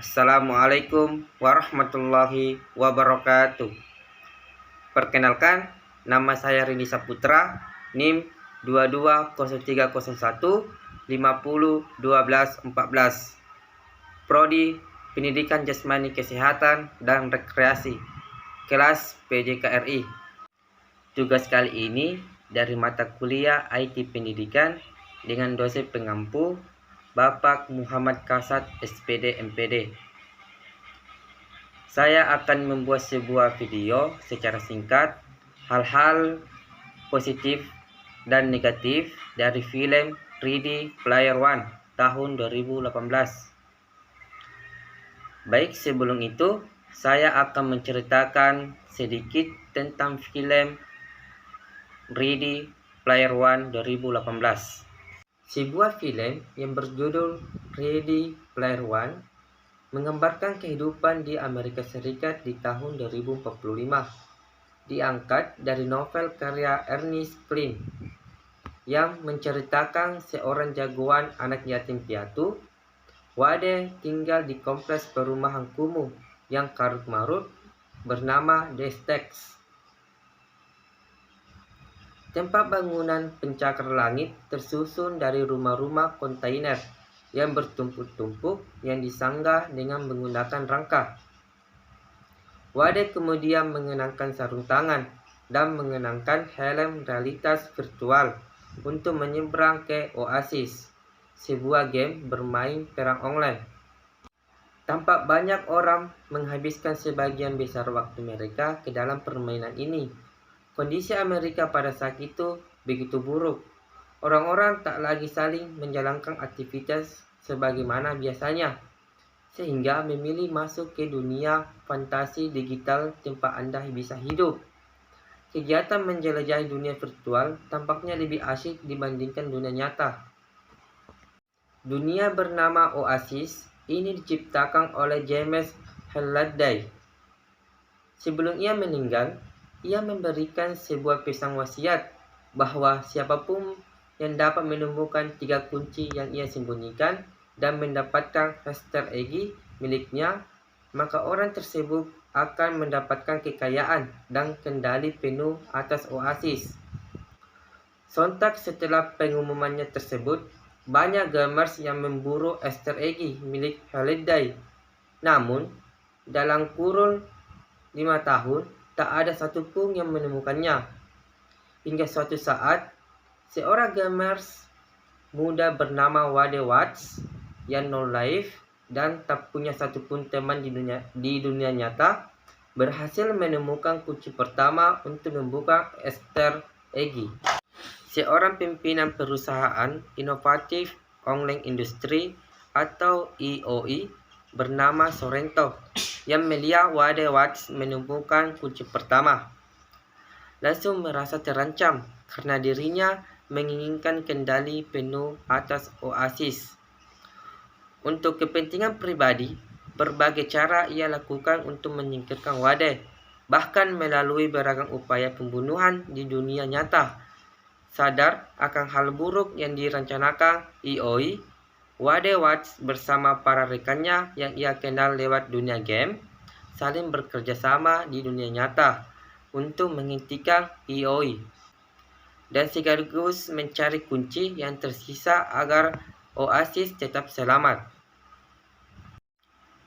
Assalamualaikum warahmatullahi wabarakatuh. Perkenalkan, nama saya Rini Saputra, NIM 220301501214, Prodi Pendidikan Jasmani Kesehatan dan Rekreasi, kelas PJKRI. Tugas kali ini dari mata kuliah IT Pendidikan dengan dosen pengampu Bapak Muhammad Kasat SPD MPD. Saya akan membuat sebuah video secara singkat hal-hal positif dan negatif dari film Ready Player One tahun 2018. Baik, sebelum itu saya akan menceritakan sedikit tentang film Ready Player One 2018. Sebuah film yang berjudul Ready Player One menggambarkan kehidupan di Amerika Serikat di tahun 2045. Diangkat dari novel karya Ernest Cline yang menceritakan seorang jagoan anak yatim piatu. Wade tinggal di kompleks perumahan kumuh yang karut-marut bernama The Stacks. Tempat bangunan pencakar langit tersusun dari rumah-rumah kontainer yang bertumpuk-tumpuk yang disanggah dengan menggunakan rangka. Wade kemudian mengenakan sarung tangan dan mengenakan helm realitas virtual untuk menyeberang ke Oasis, sebuah game bermain perang online. Tampak banyak orang menghabiskan sebagian besar waktu mereka ke dalam permainan ini. Kondisi Amerika pada saat itu begitu buruk. Orang-orang tak lagi saling menjalankan aktivitas sebagaimana biasanya, sehingga memilih masuk ke dunia fantasi digital tempat Anda bisa hidup. Kegiatan menjelajahi dunia virtual tampaknya lebih asyik dibandingkan dunia nyata. Dunia bernama Oasis ini diciptakan oleh James Halliday. Sebelum ia meninggal, ia memberikan sebuah pesan wasiat bahwa siapapun yang dapat menemukan 3 kunci yang ia sembunyikan dan mendapatkan Easter egg miliknya, maka orang tersebut akan mendapatkan kekayaan dan kendali penuh atas Oasis. Sontak setelah pengumumannya tersebut, banyak gamers yang memburu Easter egg milik Halliday. Namun, dalam kurun 5 tahun, tak ada satupun yang menemukannya. Hingga suatu saat, seorang gamers muda bernama Wade Watts yang no life dan tak punya satupun teman di dunia nyata berhasil menemukan kunci pertama untuk membuka Easter egg. Seorang pimpinan perusahaan inovatif online industri atau EOI bernama Sorrento yang melihat Wade Watts menemukan kunci pertama, langsung merasa terancam karena dirinya menginginkan kendali penuh atas Oasis. Untuk kepentingan pribadi, berbagai cara ia lakukan untuk menyingkirkan Wade, bahkan melalui beragam upaya pembunuhan di dunia nyata. Sadar akan hal buruk yang direncanakan EOI, Wade Watts bersama para rekannya yang ia kenal lewat dunia game saling bekerja sama di dunia nyata untuk menghentikan EOI dan sekaligus mencari kunci yang tersisa agar Oasis tetap selamat.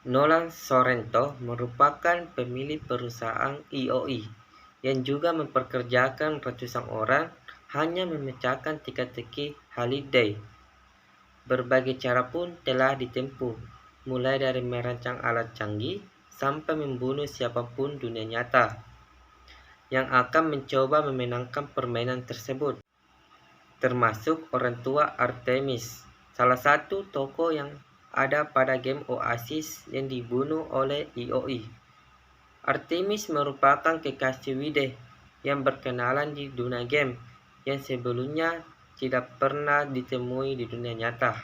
Nolan Sorrento merupakan pemilik perusahaan EOI yang juga mempekerjakan ratusan orang hanya memecahkan teka-teki Halliday. Berbagai cara pun telah ditempuh, mulai dari merancang alat canggih sampai membunuh siapapun dunia nyata yang akan mencoba memenangkan permainan tersebut, termasuk orang tua Artemis, salah satu tokoh yang ada pada game Oasis yang dibunuh oleh EOI. Artemis merupakan kekasih Wade yang berkenalan di dunia game yang sebelumnya tidak pernah ditemui di dunia nyata.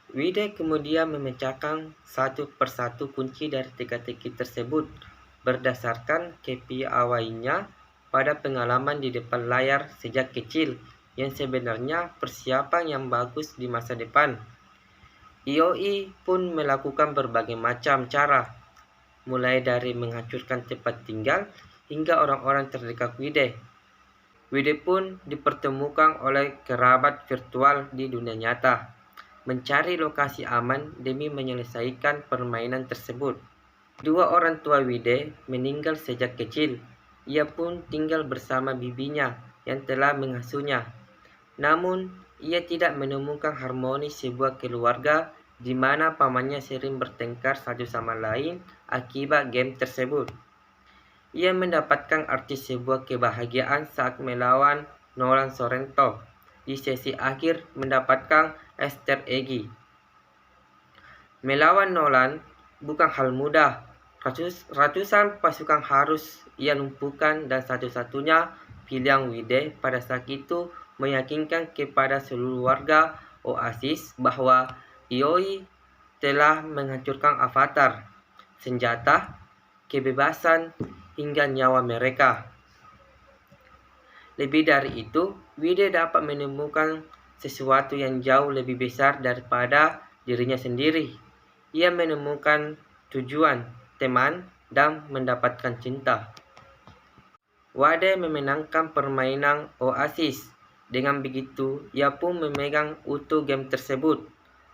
Wade kemudian memecahkan satu persatu kunci dari teka-teki tersebut berdasarkan kepiawaiannya pada pengalaman di depan layar sejak kecil yang sebenarnya persiapan yang bagus di masa depan. IOI pun melakukan berbagai macam cara, mulai dari menghancurkan tempat tinggal hingga orang-orang terdekat Wide. Wide pun dipertemukan oleh kerabat virtual di dunia nyata, mencari lokasi aman demi menyelesaikan permainan tersebut. Dua orang tua Wide meninggal sejak kecil. Ia pun tinggal bersama bibinya yang telah mengasuhnya. Namun, ia tidak menemukan harmoni sebuah keluarga di mana pamannya sering bertengkar satu sama lain akibat game tersebut. Ia mendapatkan arti sebuah kebahagiaan saat melawan Nolan Sorrento di sesi akhir mendapatkan Easter egg. Melawan Nolan bukan hal mudah. Ratusan pasukan harus ia lumpuhkan dan satu-satunya pilihan Wide pada saat itu meyakinkan kepada seluruh warga Oasis bahwa IOI telah menghancurkan avatar, senjata, kebebasan, hingga nyawa mereka. Lebih dari itu, Wide dapat menemukan sesuatu yang jauh lebih besar daripada dirinya sendiri. Ia menemukan tujuan, teman, dan mendapatkan cinta. Wade memenangkan permainan Oasis. Dengan begitu, ia pun memegang utuh game tersebut.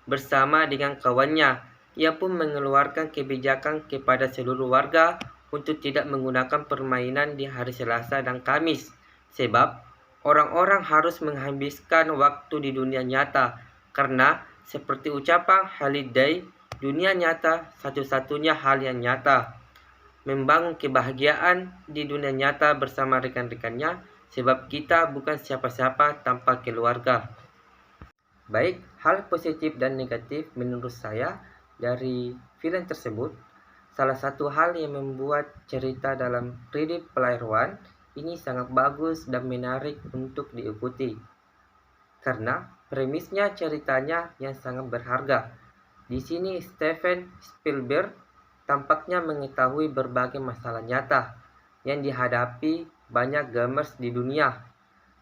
Bersama dengan kawannya, ia pun mengeluarkan kebijakan kepada seluruh warga untuk tidak menggunakan permainan di hari Selasa dan Kamis. Sebab, orang-orang harus menghabiskan waktu di dunia nyata. Karena, seperti ucapan Halliday, dunia nyata satu-satunya hal yang nyata. Membangun kebahagiaan di dunia nyata bersama rekan-rekannya, sebab kita bukan siapa-siapa tanpa keluarga. Baik, hal positif dan negatif menurut saya dari film tersebut. Salah satu hal yang membuat cerita dalam Ready Player One ini sangat bagus dan menarik untuk diikuti. Karena premisnya ceritanya yang sangat berharga. Di sini Steven Spielberg tampaknya mengetahui berbagai masalah nyata yang dihadapi banyak gamers di dunia.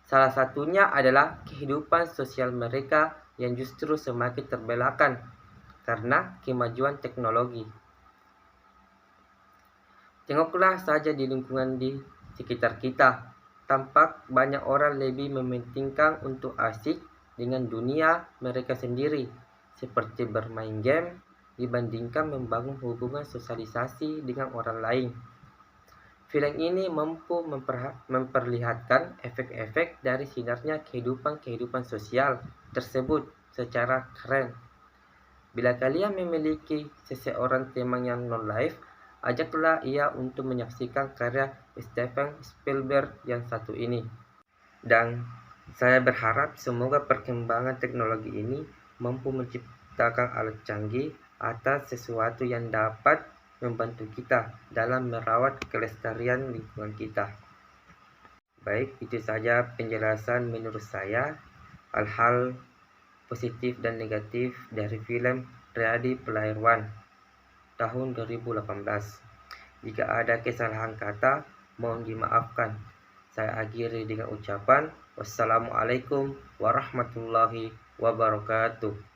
Salah satunya adalah kehidupan sosial mereka yang justru semakin terbelakang karena kemajuan teknologi. Tengoklah saja di lingkungan di sekitar kita. Tampak banyak orang lebih mementingkan untuk asik dengan dunia mereka sendiri, seperti bermain game, dibandingkan membangun hubungan sosialisasi dengan orang lain. Film ini mampu memperlihatkan efek-efek dari sinarnya kehidupan sosial tersebut secara keren. Bila kalian memiliki seseorang teman yang non-live, ajaklah ia untuk menyaksikan karya Steven Spielberg yang satu ini. Dan saya berharap semoga perkembangan teknologi ini mampu menciptakan alat canggih atas sesuatu yang dapat membantu kita dalam merawat kelestarian lingkungan kita. Baik, itu saja penjelasan menurut saya hal-hal positif dan negatif dari film Ready Player One tahun 2018. Jika ada kesalahan kata, mohon dimaafkan. Saya akhiri dengan ucapan wassalamualaikum warahmatullahi wabarakatuh.